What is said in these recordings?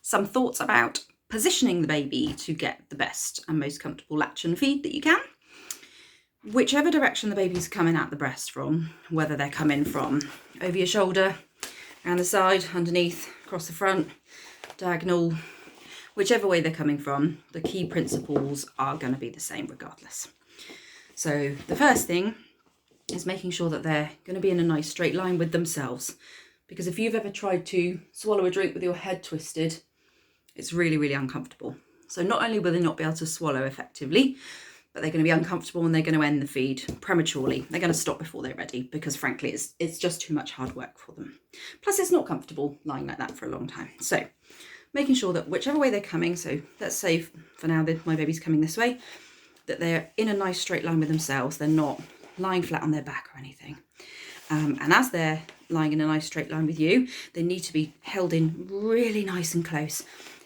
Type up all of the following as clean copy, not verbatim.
some thoughts about positioning the baby to get the best and most comfortable latch and feed that you can. Whichever direction the baby's coming at the breast from, whether they're coming from over your shoulder, around the side, underneath, across the front, diagonal, whichever way they're coming from, the key principles are going to be the same regardless. So the first thing is making sure that they're going to be in a nice straight line with themselves. Because if you've ever tried to swallow a drink with your head twisted, it's really, really uncomfortable. So not only will they not be able to swallow effectively, but they're going to be uncomfortable and they're going to end the feed prematurely. They're going to stop before they're ready because frankly, it's just too much hard work for them. Plus it's not comfortable lying like that for a long time. So making sure that whichever way they're coming, so let's say for now that my baby's coming this way, that they're in a nice straight line with themselves. They're not lying flat on their back or anything. And as they're lying in a nice straight line with you, they need to be held in really nice and close.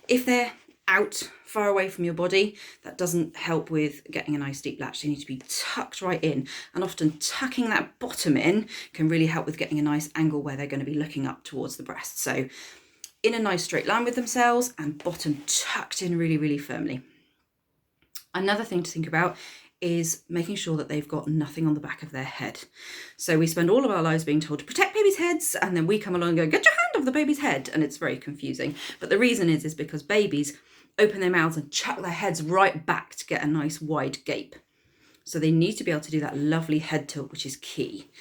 If they're out far away from your body, that doesn't help with getting a nice deep latch. They need to be tucked right in, and often tucking that bottom in can really help with getting a nice angle where they're going to be looking up towards the breast. So in a nice straight line with themselves and bottom tucked in really, really firmly. Another thing to think about is making sure that they've got nothing on the back of their head. So we spend all of our lives being told to protect babies' heads, and then we come along and go, get your hand off the baby's head, and it's very confusing. But the reason is because babies open their mouths and chuck their heads right back to get a nice wide gape. So they need to be able to do that lovely head tilt, which is key.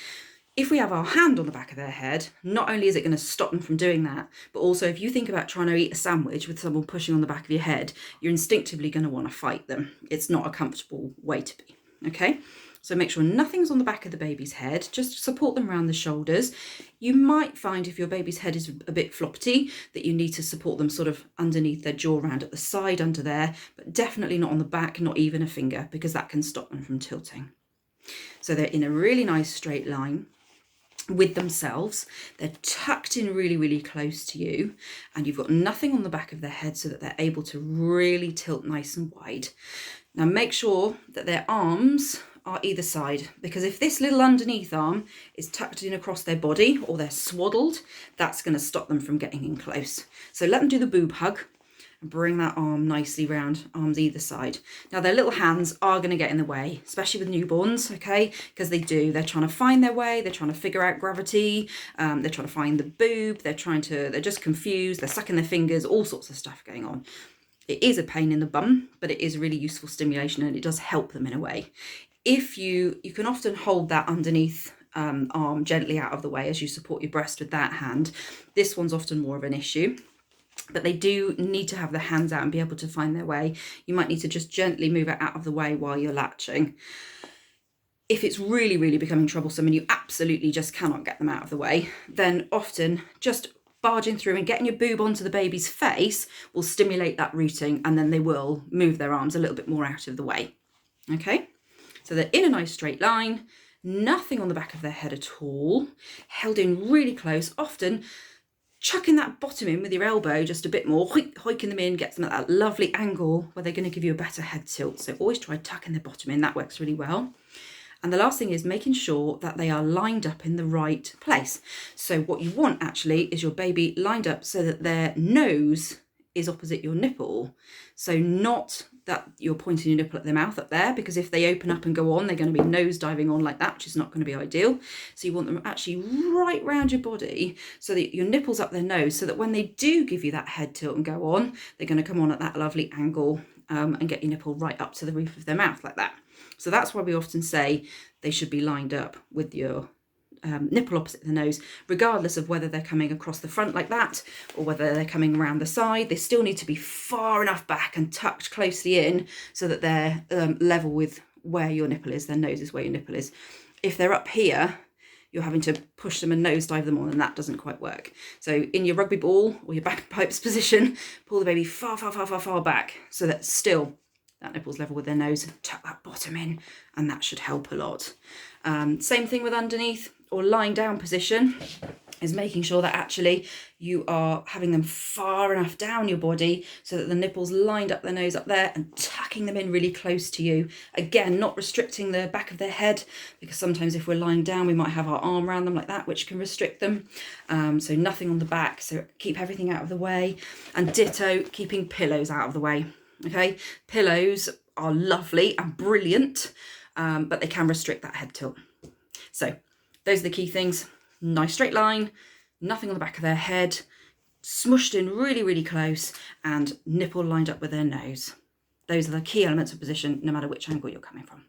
If we have our hand on the back of their head, not only is it going to stop them from doing that, but also if you think about trying to eat a sandwich with someone pushing on the back of your head, you're instinctively going to want to fight them. It's not a comfortable way to be, okay? So make sure nothing's on the back of the baby's head, just support them around the shoulders. You might find if your baby's head is a bit floppy that you need to support them sort of underneath their jaw, around at the side under there, but definitely not on the back, not even a finger, because that can stop them from tilting. So they're in a really nice straight line with themselves. They're tucked in really, really close to you, and you've got nothing on the back of their head so that they're able to really tilt nice and wide. Now make sure that their arms are either side, because if this little underneath arm is tucked in across their body or they're swaddled, that's going to stop them from getting in close. So let them do the boob hug and bring that arm nicely round, arms either side. Now their little hands are going to get in the way, especially with newborns, okay, because they're trying to find their way, they're trying to figure out gravity, they're trying to find the boob, they're just confused, they're sucking their fingers, all sorts of stuff going on. It is a pain in the bum, but it is really useful stimulation and it does help them in a way. If you can often hold that underneath arm gently out of the way as you support your breast with that hand. This one's often more of an issue, but they do need to have their hands out and be able to find their way. You might need to just gently move it out of the way while you're latching. If it's really, really becoming troublesome and you absolutely just cannot get them out of the way, then often just barging through and getting your boob onto the baby's face will stimulate that rooting, and then they will move their arms a little bit more out of the way. Okay, so they're in a nice straight line, nothing on the back of their head at all, held in really close, often chucking that bottom in with your elbow just a bit more, hoiking them in, gets them at that lovely angle where they're going to give you a better head tilt. So always try tucking the bottom in, that works really well. And the last thing is making sure that they are lined up in the right place. So what you want actually is your baby lined up so that their nose is opposite your nipple. So not that you're pointing your nipple at their mouth up there, because if they open up and go on, they're going to be nose diving on like that, which is not going to be ideal. So you want them actually right round your body so that your nipple's up their nose, so that when they do give you that head tilt and go on, they're going to come on at that lovely angle and get your nipple right up to the roof of their mouth like that. So that's why we often say they should be lined up with your nipple opposite the nose, regardless of whether they're coming across the front like that or whether they're coming around the side. They still need to be far enough back and tucked closely in so that they're level with where your nipple is. Their nose is where your nipple is. If they're up here, you're having to push them and nosedive them on, and that doesn't quite work. So in your rugby ball or your bagpipes position, pull the baby far, far, far, far, far back so that still that nipple's level with their nose. Tuck that bottom in, and that should help a lot. Same thing with underneath or lying down position. is making sure that actually you are having them far enough down your body so that the nipples lined up their nose up there and tucking them in really close to you. Again, not restricting the back of their head, because sometimes if we're lying down, we might have our arm around them like that, which can restrict them. So nothing on the back, so keep everything out of the way. And ditto, keeping pillows out of the way. Okay, pillows are lovely and brilliant, but they can restrict that head tilt. So those are the key things. Nice straight line, nothing on the back of their head, smushed in really, really close, and nipple lined up with their nose. Those are the key elements of position, no matter which angle you're coming from.